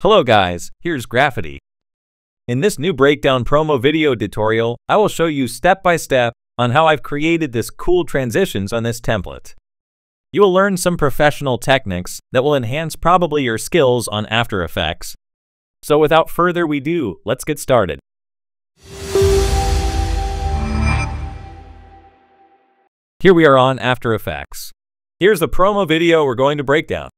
Hello guys, here's Graffiti. In this new breakdown promo video tutorial, I will show you step by step on how I've created this cool transitions on this template. You will learn some professional techniques that will enhance probably your skills on After Effects. So without further ado, let's get started. Here we are on After Effects. Here's the promo video we're going to break down.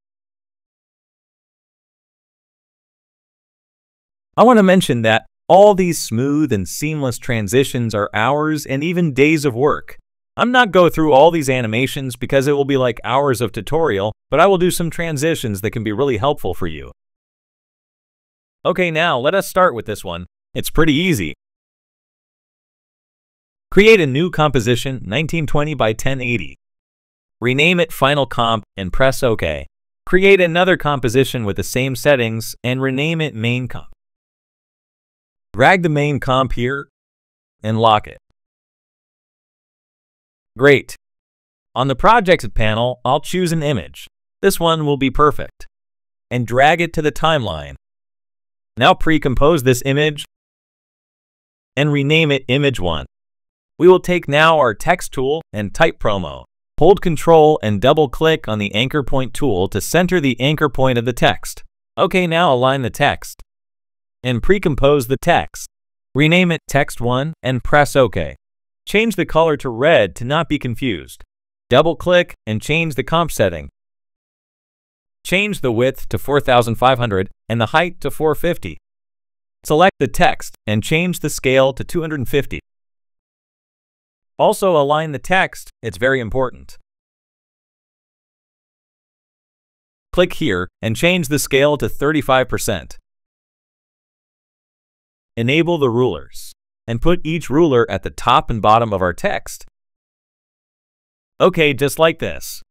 I want to mention that all these smooth and seamless transitions are hours and even days of work. I'm not going through all these animations because it will be like hours of tutorial, but I will do some transitions that can be really helpful for you. Okay, now let us start with this one. It's pretty easy. Create a new composition 1920 by 1080. Rename it Final Comp and press OK. Create another composition with the same settings and rename it Main Comp. Drag the main comp here and lock it. Great. On the Projects panel, I'll choose an image. This one will be perfect. And drag it to the timeline. Now pre-compose this image and rename it Image 1. We will take now our text tool and type promo. Hold Ctrl and double-click on the anchor point tool to center the anchor point of the text. Okay, now align the text and pre-compose the text. Rename it Text 1 and press OK. Change the color to red to not be confused. Double-click and change the comp setting. Change the width to 4500 and the height to 450. Select the text and change the scale to 250. Also align the text, it's very important. Click here and change the scale to 35%. Enable the rulers and put each ruler at the top and bottom of our text. Okay, just like this.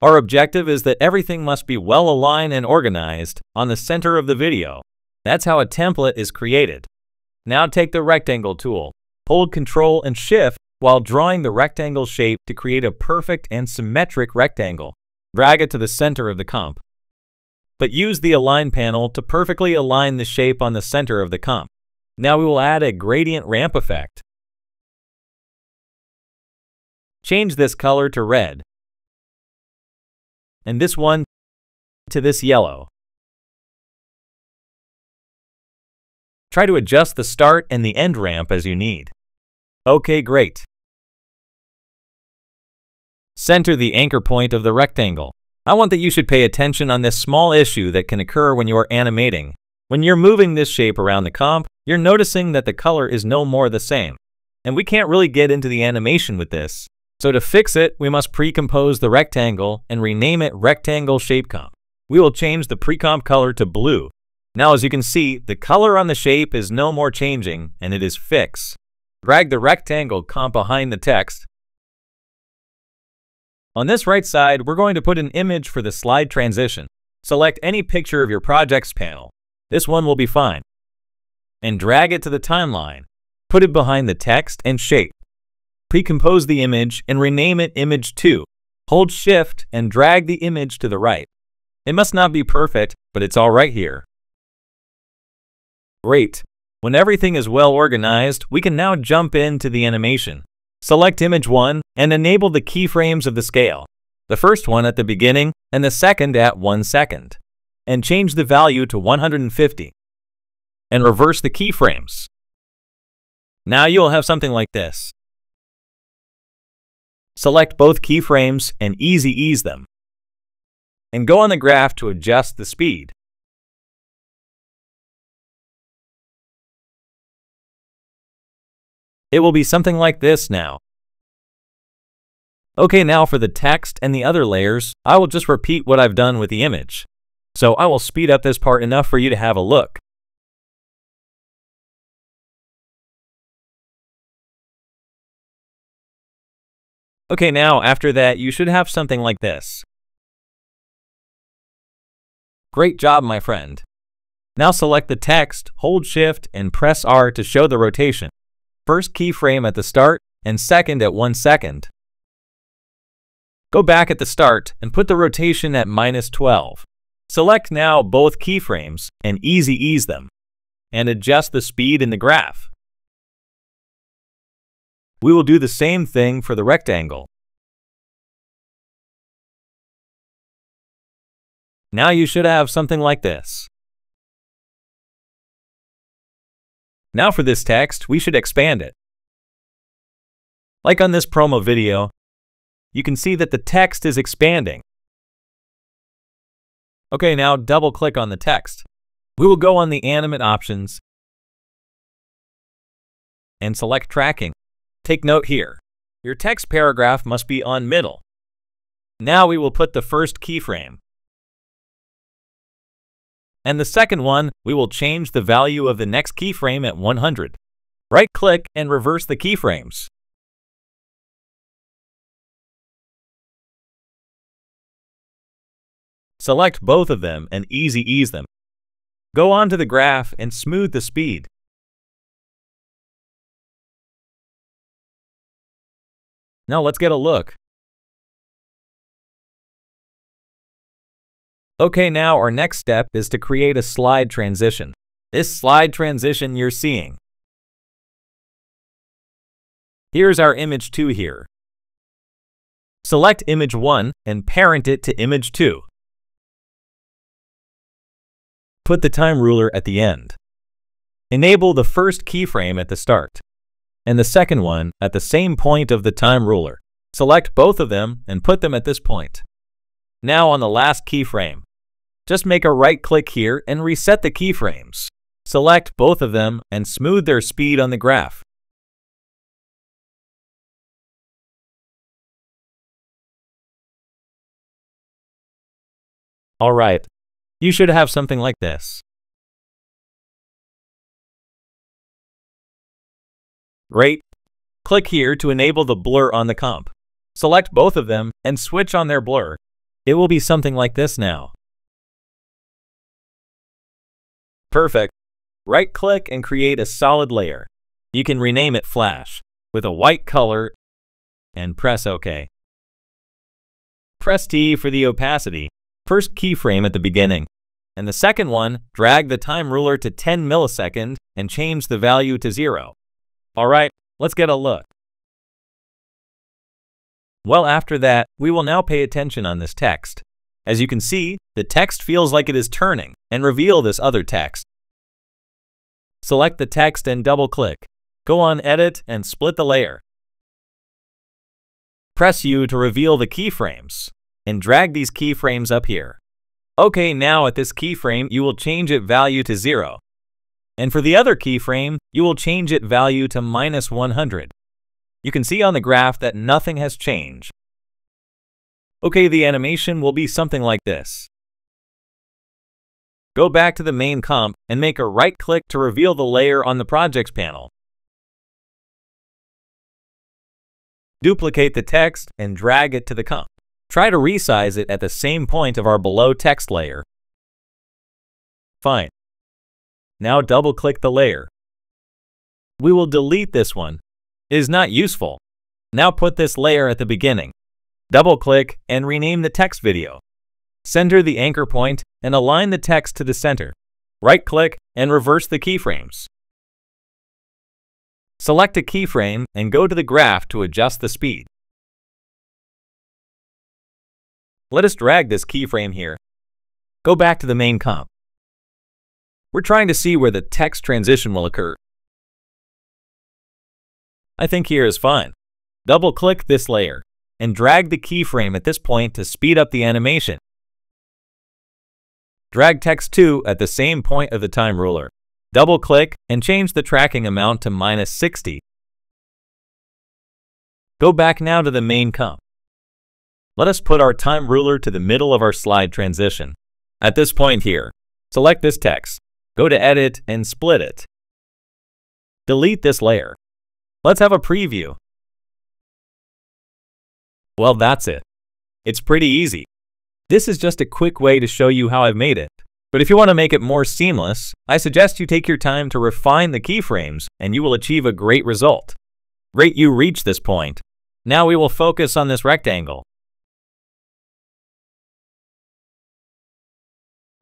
Our objective is that everything must be well aligned and organized on the center of the video. That's how a template is created. Now take the rectangle tool. Hold Ctrl and Shift while drawing the rectangle shape to create a perfect and symmetric rectangle. Drag it to the center of the comp. But use the Align panel to perfectly align the shape on the center of the comp. Now we will add a gradient ramp effect. Change this color to red. And this one to this yellow. Try to adjust the start and the end ramp as you need. Okay, great. Center the anchor point of the rectangle. I want that you should pay attention on this small issue that can occur when you are animating. When you're moving this shape around the comp, you're noticing that the color is no more the same. And we can't really get into the animation with this. So to fix it, we must pre-compose the rectangle and rename it Rectangle Shape Comp. We will change the pre-comp color to blue. Now as you can see, the color on the shape is no more changing and it is fixed. Drag the rectangle comp behind the text. On this right side, we're going to put an image for the slide transition. Select any picture of your projects panel. This one will be fine. And drag it to the timeline. Put it behind the text and shape. Pre-compose the image and rename it Image 2. Hold Shift and drag the image to the right. It must not be perfect, but it's all right here. Great. When everything is well organized, we can now jump into the animation. Select Image 1 and enable the keyframes of the scale. The first one at the beginning and the second at 1 second. And change the value to 150. And reverse the keyframes. Now you'll have something like this. Select both keyframes and easy ease them. And go on the graph to adjust the speed. It will be something like this now. Okay, now for the text and the other layers, I will just repeat what I've done with the image. So I will speed up this part enough for you to have a look. Okay, now after that, you should have something like this. Great job, my friend. Now select the text, hold Shift, and press R to show the rotation. First keyframe at the start and second at 1 second. Go back at the start and put the rotation at -12. Select now both keyframes and easy ease them, and adjust the speed in the graph. We will do the same thing for the rectangle. Now you should have something like this. Now for this text, we should expand it. Like on this promo video, you can see that the text is expanding. Okay, now double-click on the text. We will go on the animate options and select tracking. Take note here, your text paragraph must be on middle. Now we will put the first keyframe. And the second one, we will change the value of the next keyframe at 100. Right-click and reverse the keyframes. Select both of them and easy ease them. Go on to the graph and smooth the speed. Now let's get a look. Okay, now our next step is to create a slide transition. This slide transition you're seeing. Here's our image 2 here. Select image 1 and parent it to image 2. Put the time ruler at the end. Enable the first keyframe at the start, and the second one at the same point of the time ruler. Select both of them and put them at this point. Now on the last keyframe, just make a right-click here and reset the keyframes. Select both of them and smooth their speed on the graph. Alright, you should have something like this. Great. Click here to enable the blur on the comp. Select both of them and switch on their blur. It will be something like this now. Perfect. Right-click and create a solid layer. You can rename it Flash with a white color and press OK. Press T for the opacity. First keyframe at the beginning. And the second one, drag the time ruler to 10 milliseconds and change the value to 0. Alright, let's get a look. Well, after that, we will now pay attention on this text. As you can see, the text feels like it is turning and reveal this other text. Select the text and double-click. Go on Edit and split the layer. Press U to reveal the keyframes and drag these keyframes up here. Okay, now at this keyframe, you will change its value to 0. And for the other keyframe, you will change its value to -100. You can see on the graph that nothing has changed. Okay, the animation will be something like this. Go back to the main comp and make a right-click to reveal the layer on the Projects panel. Duplicate the text and drag it to the comp. Try to resize it at the same point of our below text layer. Fine. Now double-click the layer. We will delete this one. It is not useful. Now put this layer at the beginning. Double-click and rename the text video. Center the anchor point and align the text to the center. Right-click and reverse the keyframes. Select a keyframe and go to the graph to adjust the speed. Let us drag this keyframe here. Go back to the main comp. We're trying to see where the text transition will occur. I think here is fine. Double-click this layer and drag the keyframe at this point to speed up the animation. Drag text 2 at the same point of the time ruler. Double-click and change the tracking amount to -60. Go back now to the main comp. Let us put our time ruler to the middle of our slide transition. At this point here, select this text. Go to Edit and split it. Delete this layer. Let's have a preview. Well, that's it. It's pretty easy. This is just a quick way to show you how I've made it. But if you want to make it more seamless, I suggest you take your time to refine the keyframes and you will achieve a great result. Great, you reached this point. Now we will focus on this rectangle.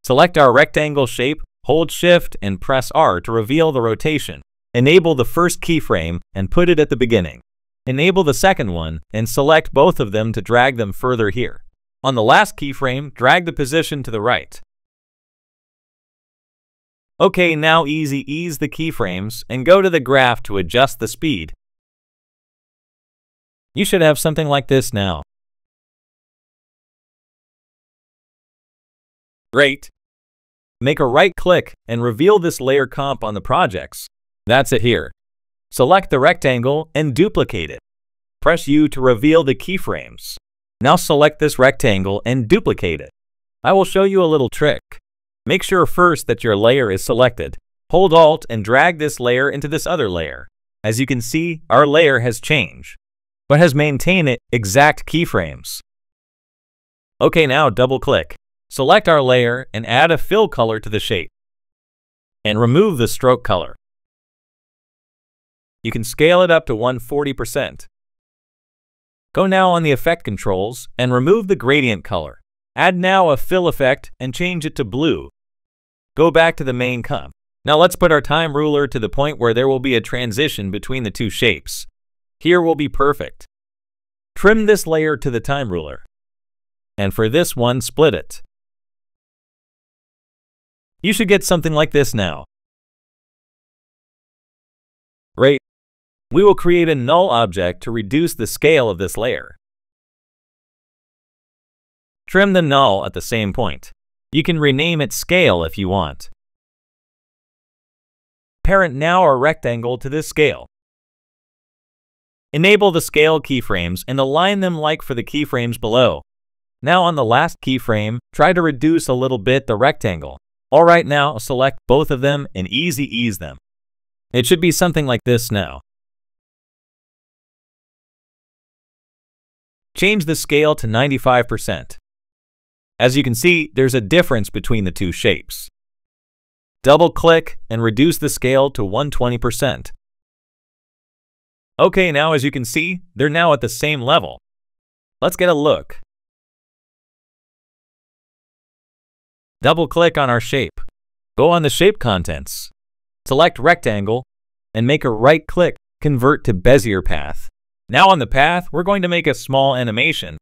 Select our rectangle shape, hold Shift and press R to reveal the rotation. Enable the first keyframe and put it at the beginning. Enable the second one and select both of them to drag them further here. On the last keyframe, drag the position to the right. Okay, now ease the keyframes and go to the graph to adjust the speed. You should have something like this now. Great. Make a right click and reveal this layer comp on the projects. That's it here. Select the rectangle and duplicate it. Press U to reveal the keyframes. Now select this rectangle and duplicate it. I will show you a little trick. Make sure first that your layer is selected. Hold Alt and drag this layer into this other layer. As you can see, our layer has changed, but has maintained its exact keyframes. Okay, now double click. Select our layer and add a fill color to the shape. And remove the stroke color. You can scale it up to 140%. Go now on the effect controls and remove the gradient color. Add now a fill effect and change it to blue. Go back to the main comp. Now let's put our time ruler to the point where there will be a transition between the two shapes. Here will be perfect. Trim this layer to the time ruler. And for this one, split it. You should get something like this now. Great. We will create a null object to reduce the scale of this layer. Trim the null at the same point. You can rename it scale if you want. Parent now our rectangle to this scale. Enable the scale keyframes and align them like for the keyframes below. Now on the last keyframe, try to reduce a little bit the rectangle. Alright, now select both of them and ease them. It should be something like this now. Change the scale to 95%. As you can see, there's a difference between the two shapes. Double-click and reduce the scale to 120%. Okay, now as you can see, they're now at the same level. Let's get a look. Double-click on our shape. Go on the Shape Contents. Select Rectangle and make a right-click, Convert to Bezier Path. Now on the path, we're going to make a small animation.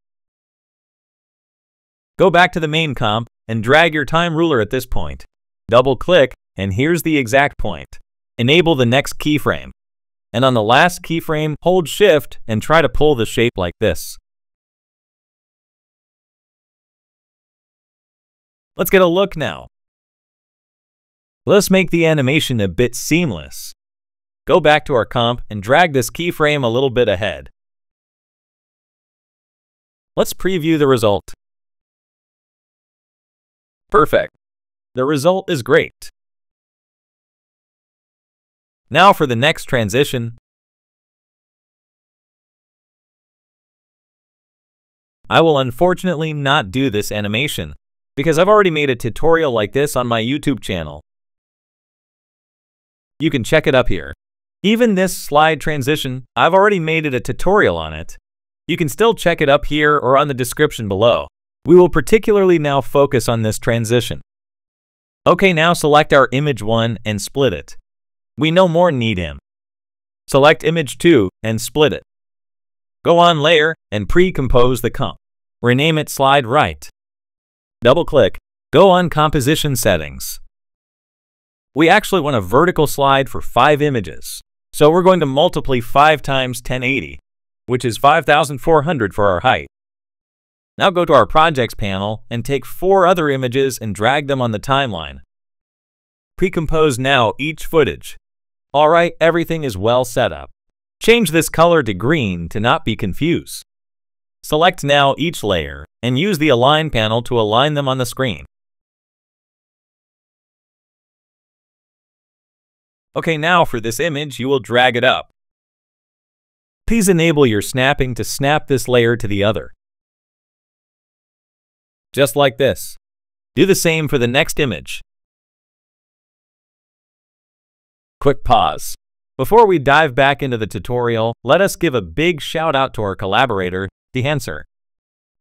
Go back to the main comp and drag your time ruler at this point. Double-click and here's the exact point. Enable the next keyframe. And on the last keyframe, hold Shift and try to pull the shape like this. Let's get a look now. Let's make the animation a bit seamless. Go back to our comp and drag this keyframe a little bit ahead. Let's preview the result. Perfect. The result is great. Now for the next transition. I will unfortunately not do this animation because I've already made a tutorial like this on my YouTube channel. You can check it up here. Even this slide transition, I've already made it a tutorial on it. You can still check it up here or on the description below. We will particularly now focus on this transition. Okay, now select our image 1 and split it. We no more need him. Select image 2 and split it. Go on Layer and pre-compose the comp. Rename it Slide Right. Double-click. Go on Composition Settings. We actually want a vertical slide for 5 images. So we're going to multiply 5 times 1080, which is 5,400 for our height. Now go to our Projects panel and take 4 other images and drag them on the timeline. Pre-compose now each footage. Alright, everything is well set up. Change this color to green to not be confused. Select now each layer and use the Align panel to align them on the screen. Okay, now for this image, you will drag it up. Please enable your snapping to snap this layer to the other. Just like this. Do the same for the next image. Quick pause. Before we dive back into the tutorial, let us give a big shout out to our collaborator, Dehancer.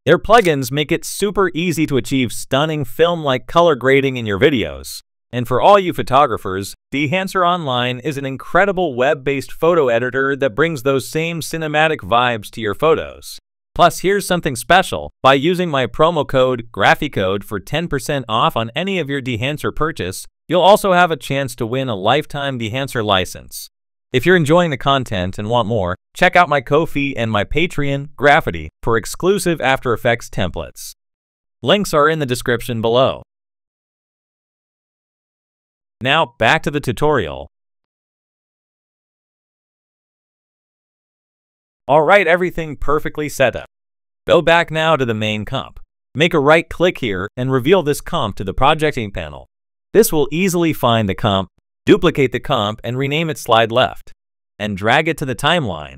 Their plugins make it super easy to achieve stunning film-like color grading in your videos. And for all you photographers, Dehancer Online is an incredible web-based photo editor that brings those same cinematic vibes to your photos. Plus, here's something special. By using my promo code GRAPHICODE for 10% off on any of your Dehancer purchase, you'll also have a chance to win a lifetime Dehancer license. If you're enjoying the content and want more, check out my Ko-fi and my Patreon, Graffiti, for exclusive After Effects templates. Links are in the description below. Now, back to the tutorial. Alright, everything perfectly set up. Go back now to the main comp. Make a right click here and reveal this comp to the projecting panel. This will easily find the comp, duplicate the comp and rename it slide left, and drag it to the timeline.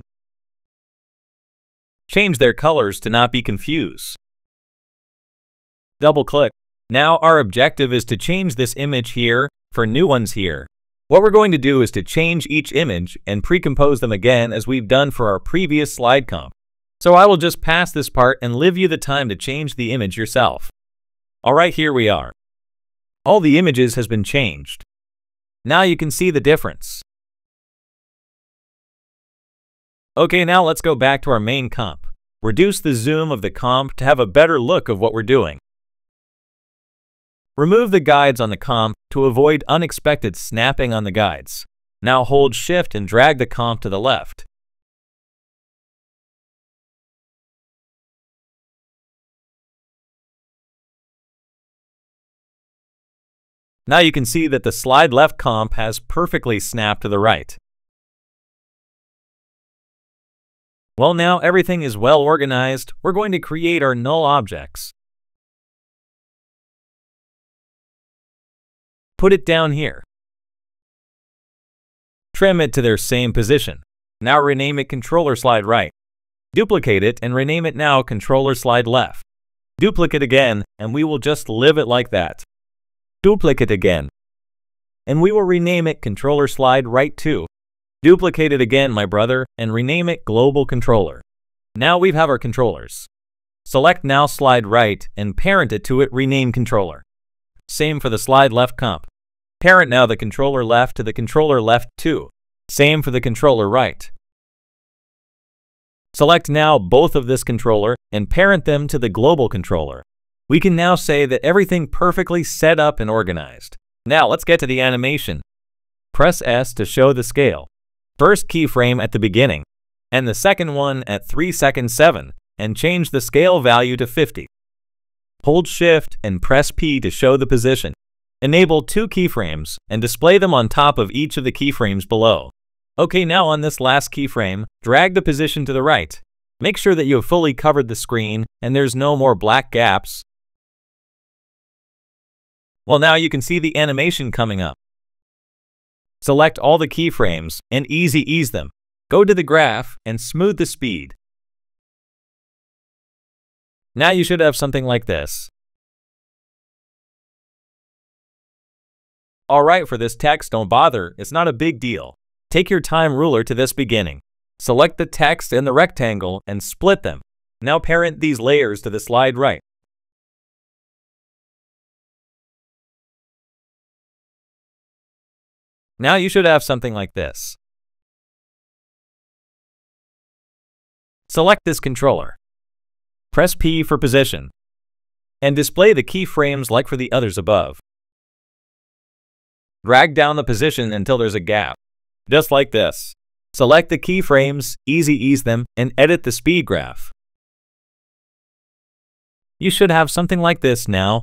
Change their colors to not be confused. Double click. Now our objective is to change this image here for new ones here. What we're going to do is to change each image and pre-compose them again as we've done for our previous slide comp. So I will just pass this part and leave you the time to change the image yourself. Alright, here we are. All the images has been changed. Now you can see the difference. Okay, now let's go back to our main comp. Reduce the zoom of the comp to have a better look of what we're doing. Remove the guides on the comp to avoid unexpected snapping on the guides. Now hold Shift and drag the comp to the left. Now you can see that the slide left comp has perfectly snapped to the right. Well, now everything is well organized, we're going to create our null objects. Put it down here. Trim it to their same position. Now rename it controller slide right. Duplicate it and rename it now controller slide left. Duplicate again and we will just leave it like that. Duplicate again. And we will rename it controller slide right too. Duplicate it again, my brother, and rename it global controller. Now we have our controllers. Select now slide right and parent it to it rename controller. Same for the slide left comp. Parent now the controller left to the controller left too. Same for the controller right. Select now both of this controller and parent them to the global controller. We can now say that everything perfectly set up and organized. Now let's get to the animation. Press S to show the scale. First keyframe at the beginning, and the second one at 3 seconds 7, and change the scale value to 50. Hold Shift and press P to show the position. Enable 2 keyframes and display them on top of each of the keyframes below. Okay, now on this last keyframe, drag the position to the right. Make sure that you have fully covered the screen and there's no more black gaps. Well, now you can see the animation coming up. Select all the keyframes and easy ease them. Go to the graph and smooth the speed. Now you should have something like this. Alright, for this text, don't bother, it's not a big deal. Take your time ruler to this beginning. Select the text and the rectangle and split them. Now parent these layers to the slide right. Now you should have something like this. Select this controller. Press P for position. And display the keyframes like for the others above. Drag down the position until there's a gap. Just like this. Select the keyframes, easy ease them, and edit the speed graph. You should have something like this now.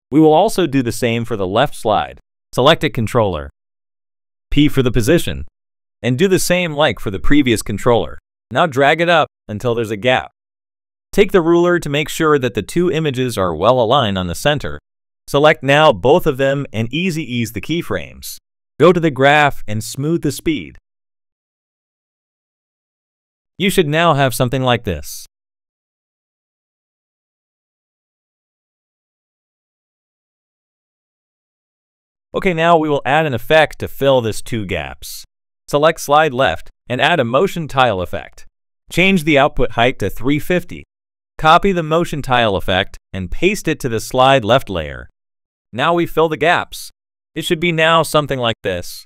We will also do the same for the left slide. Select a controller. P for the position. And do the same like for the previous controller. Now drag it up until there's a gap. Take the ruler to make sure that the 2 images are well aligned on the center. Select now both of them and easy ease the keyframes. Go to the graph and smooth the speed. You should now have something like this. Okay, now we will add an effect to fill this 2 gaps. Select slide left and add a motion tile effect. Change the output height to 350. Copy the motion tile effect and paste it to the slide left layer. Now we fill the gaps. It should be now something like this.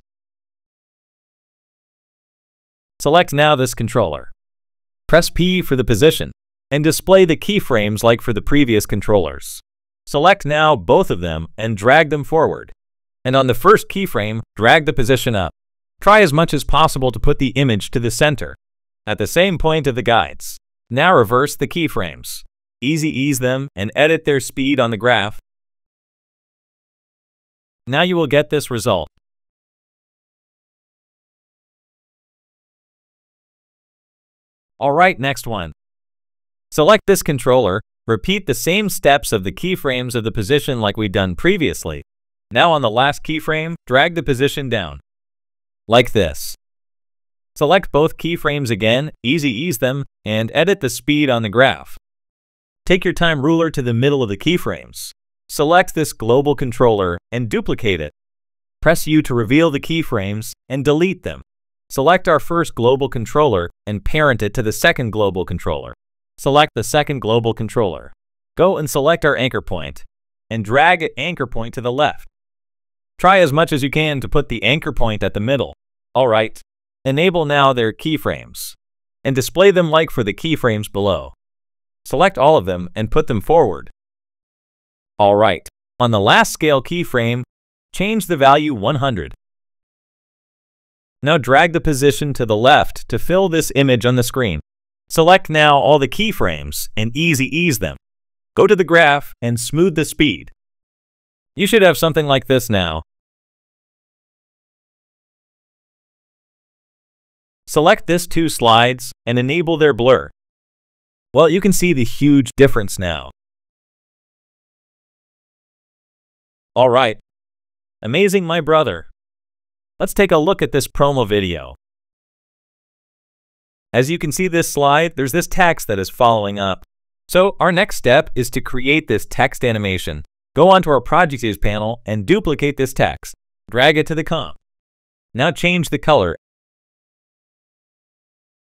Select now this controller. Press P for the position and display the keyframes like for the previous controllers. Select now both of them and drag them forward. And on the first keyframe, drag the position up. Try as much as possible to put the image to the center, at the same point of the guides. Now reverse the keyframes. Easy ease them and edit their speed on the graph. Now you will get this result. Alright, next one. Select this controller. Repeat the same steps of the keyframes of the position like we've done previously. Now on the last keyframe, drag the position down. Like this. Select both keyframes again, easy ease them, and edit the speed on the graph. Take your time ruler to the middle of the keyframes. Select this global controller and duplicate it. Press U to reveal the keyframes and delete them. Select our first global controller and parent it to the second global controller. Select the second global controller. Go and select our anchor point and drag an anchor point to the left. Try as much as you can to put the anchor point at the middle. Alright. Enable now their keyframes and display them like for the keyframes below. Select all of them and put them forward. Alright. On the last scale keyframe, change the value 100. Now drag the position to the left to fill this image on the screen. Select now all the keyframes and easy ease them. Go to the graph and smooth the speed. You should have something like this now. Select this two slides and enable their blur. Well, you can see the huge difference now. Alright. Amazing, my brother. Let's take a look at this promo video. As you can see this slide, there's this text that is following up. So our next step is to create this text animation. Go onto our Projects panel and duplicate this text. Drag it to the comp. Now change the color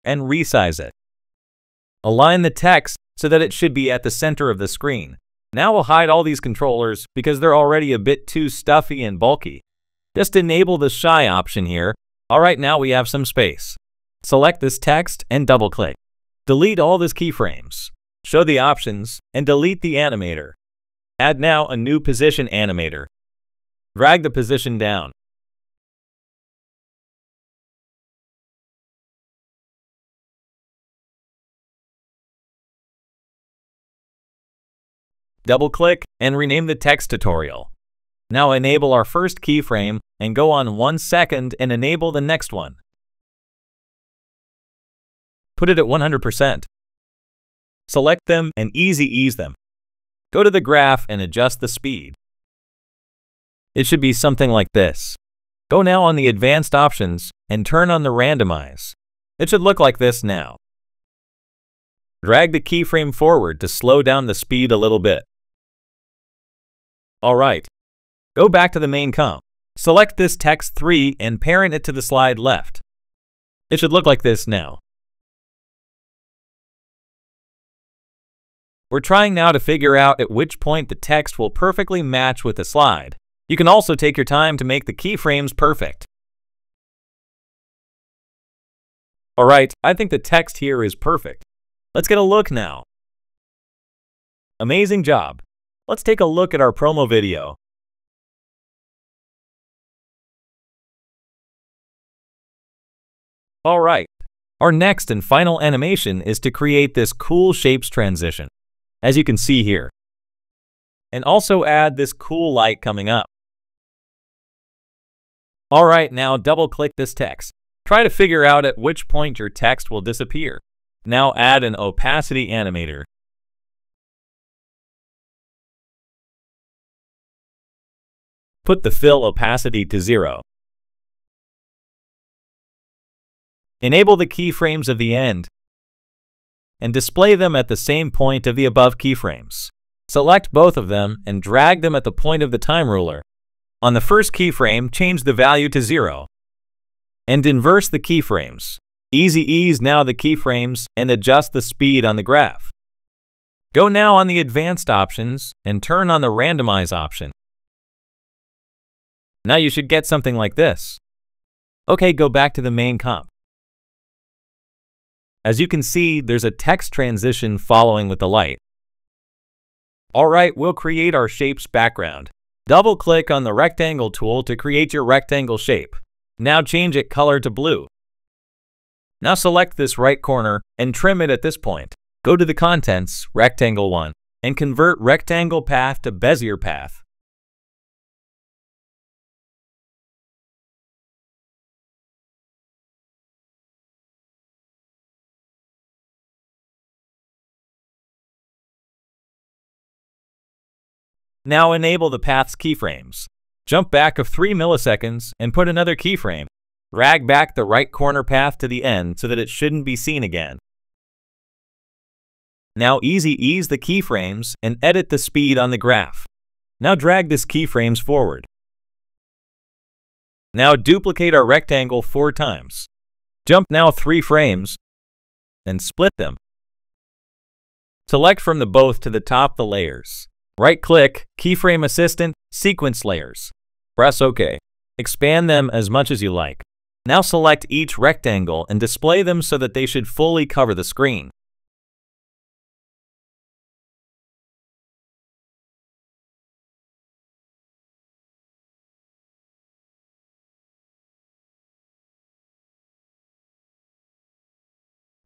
and resize it. Align the text so that it should be at the center of the screen. Now we'll hide all these controllers because they're already a bit too stuffy and bulky. Just enable the Shy option here. Alright, now we have some space. Select this text and double-click. Delete all these keyframes. Show the options and delete the animator. Add now a new position animator. Drag the position down. Double-click and rename the text tutorial. Now enable our first keyframe and go on 1 second and enable the next one. Put it at 100%. Select them and easy ease them. Go to the graph and adjust the speed. It should be something like this. Go now on the advanced options and turn on the randomize. It should look like this now. Drag the keyframe forward to slow down the speed a little bit. Alright. Go back to the main comp. Select this text 3 and parent it to the slide left. It should look like this now. We're trying now to figure out at which point the text will perfectly match with the slide. You can also take your time to make the keyframes perfect. Alright, I think the text here is perfect. Let's get a look now. Amazing job. Let's take a look at our promo video. Alright, our next and final animation is to create this cool shapes transition, as you can see here. And also add this cool light coming up. Alright, now double-click this text. Try to figure out at which point your text will disappear. Now add an opacity animator. Put the fill opacity to 0. Enable the keyframes of the end and display them at the same point of the above keyframes. Select both of them and drag them at the point of the time ruler. On the first keyframe, change the value to 0 and inverse the keyframes. Easy ease now the keyframes and adjust the speed on the graph. Go now on the advanced options and turn on the randomize option. Now you should get something like this. Okay, go back to the main comp. As you can see, there's a text transition following with the light. Alright, we'll create our shape's background. Double-click on the rectangle tool to create your rectangle shape. Now change it color to blue. Now select this right corner and trim it at this point. Go to the Contents, Rectangle 1, and convert Rectangle Path to Bezier Path. Now enable the path's keyframes. Jump back of 3 milliseconds and put another keyframe. Drag back the right corner path to the end so that it shouldn't be seen again. Now easy ease the keyframes and edit the speed on the graph. Now drag this keyframes forward. Now duplicate our rectangle 4 times. Jump now 3 frames and split them. Select from the both to the top the layers. Right-click, Keyframe Assistant, Sequence Layers. Press OK. Expand them as much as you like. Now select each rectangle and display them so that they should fully cover the screen.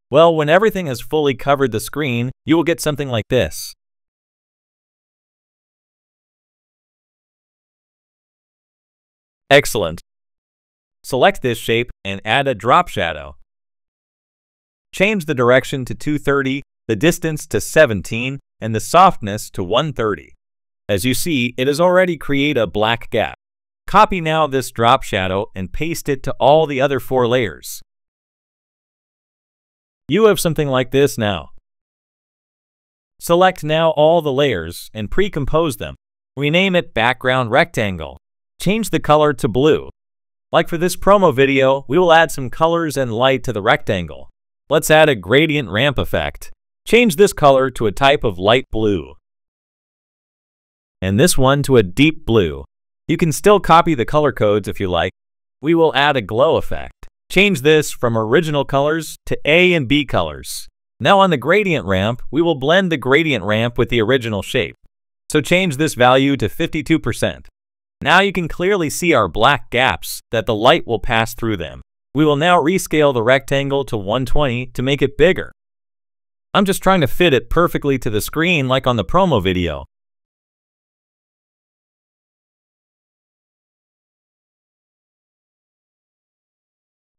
Well, when everything has fully covered the screen, you will get something like this. Excellent. Select this shape and add a drop shadow. Change the direction to 230, the distance to 17, and the softness to 130. As you see, it has already created a black gap. Copy now this drop shadow and paste it to all the other 4 layers. You have something like this now. Select now all the layers and pre-compose them. Rename it Background Rectangle. Change the color to blue. Like for this promo video, we will add some colors and light to the rectangle. Let's add a gradient ramp effect. Change this color to a type of light blue. And this one to a deep blue. You can still copy the color codes if you like. We will add a glow effect. Change this from original colors to A and B colors. Now on the gradient ramp, we will blend the gradient ramp with the original shape. So change this value to 52%. Now you can clearly see our black gaps that the light will pass through them. We will now rescale the rectangle to 120 to make it bigger. I'm just trying to fit it perfectly to the screen like on the promo video.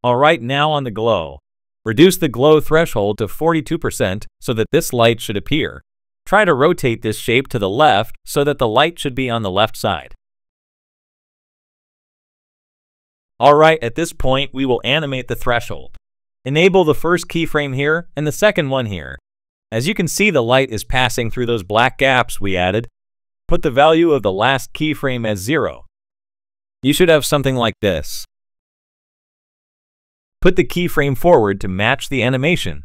Alright, now on the glow. Reduce the glow threshold to 42% so that this light should appear. Try to rotate this shape to the left so that the light should be on the left side. Alright, at this point we will animate the threshold. Enable the first keyframe here and the second one here. As you can see, the light is passing through those black gaps we added. Put the value of the last keyframe as 0. You should have something like this. Put the keyframe forward to match the animation.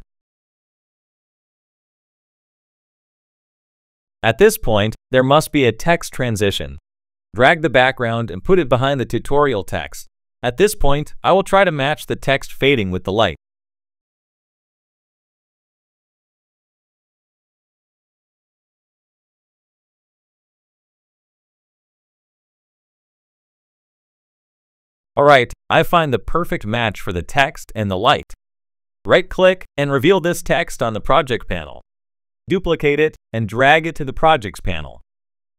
At this point, there must be a text transition. Drag the background and put it behind the tutorial text. At this point, I will try to match the text fading with the light. Alright, I find the perfect match for the text and the light. Right-click and reveal this text on the project panel. Duplicate it and drag it to the projects panel.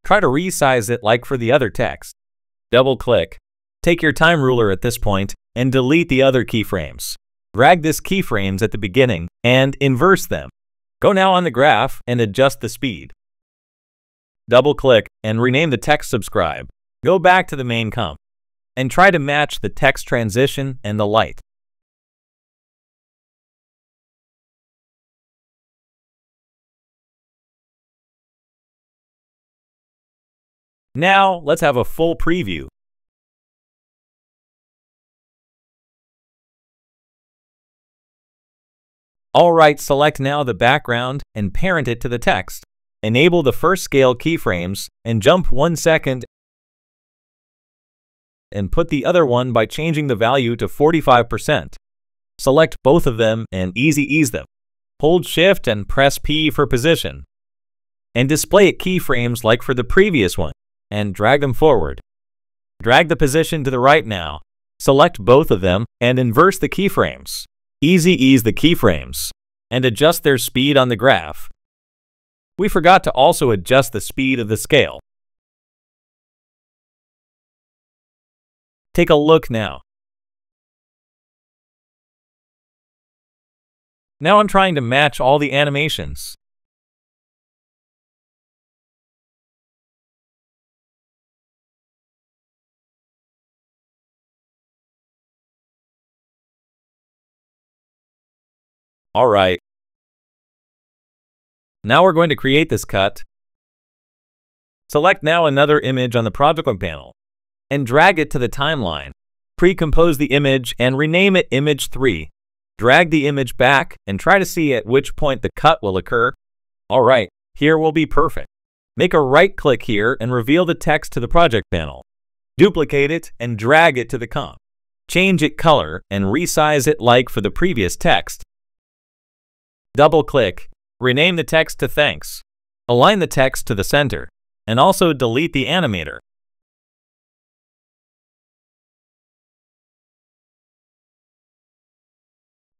Try to resize it like for the other text. Double-click. Take your time ruler at this point and delete the other keyframes. Drag this keyframes at the beginning and inverse them. Go now on the graph and adjust the speed. Double-click and rename the text subscribe. Go back to the main comp and try to match the text transition and the light. Now, let's have a full preview. Alright, select now the background and parent it to the text. Enable the first scale keyframes and jump 1 second and put the other one by changing the value to 45%. Select both of them and easy ease them. Hold Shift and press P for position. And display it keyframes like for the previous one, and drag them forward. Drag the position to the right now. Select both of them and inverse the keyframes. Easy ease the keyframes and adjust their speed on the graph. We forgot to also adjust the speed of the scale. Take a look now. Now I'm trying to match all the animations. Alright. Now we're going to create this cut. Select now another image on the project panel and drag it to the timeline. Pre-compose the image and rename it Image 3. Drag the image back and try to see at which point the cut will occur. Alright, here will be perfect. Make a right click here and reveal the text to the project panel. Duplicate it and drag it to the comp. Change its color and resize it like for the previous text. Double-click, rename the text to Thanks. Align the text to the center, and also delete the animator.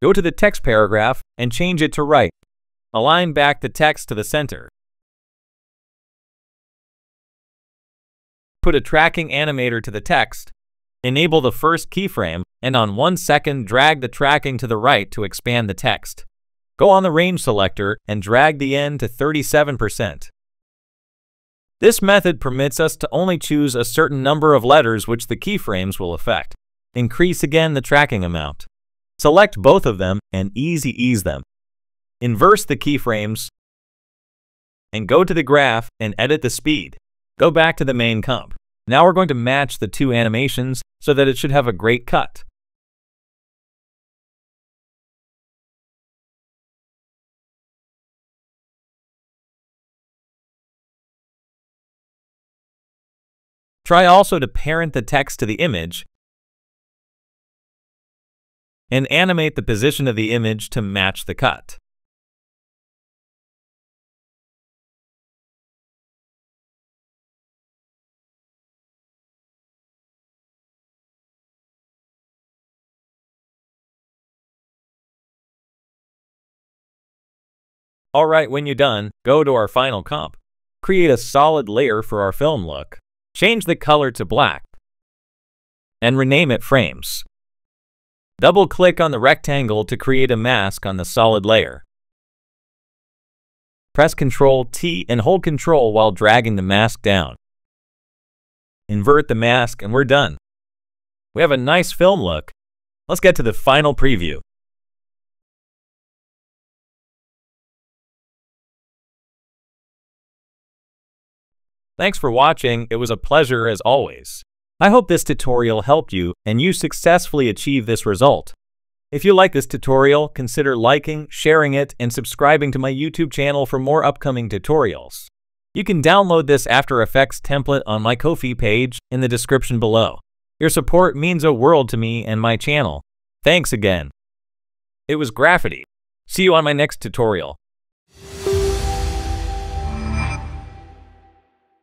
Go to the text paragraph and change it to right. Align back the text to the center. Put a tracking animator to the text. Enable the first keyframe, and on 1 second drag the tracking to the right to expand the text. Go on the range selector and drag the end to 37%. This method permits us to only choose a certain number of letters which the keyframes will affect. Increase again the tracking amount. Select both of them and easy ease them. Inverse the keyframes and go to the graph and edit the speed. Go back to the main comp. Now we're going to match the two animations so that it should have a great cut. Try also to parent the text to the image and animate the position of the image to match the cut. Alright, when you're done, go to our final comp. Create a solid layer for our film look. Change the color to black and rename it Frames. Double-click on the rectangle to create a mask on the solid layer. Press Ctrl-T and hold Ctrl while dragging the mask down. Invert the mask and we're done. We have a nice film look. Let's get to the final preview. Thanks for watching. It was a pleasure as always. I hope this tutorial helped you and you successfully achieved this result. If you like this tutorial, consider liking, sharing it, and subscribing to my YouTube channel for more upcoming tutorials. You can download this After Effects template on my Ko-fi page in the description below. Your support means a world to me and my channel. Thanks again. It was Graffiti. See you on my next tutorial.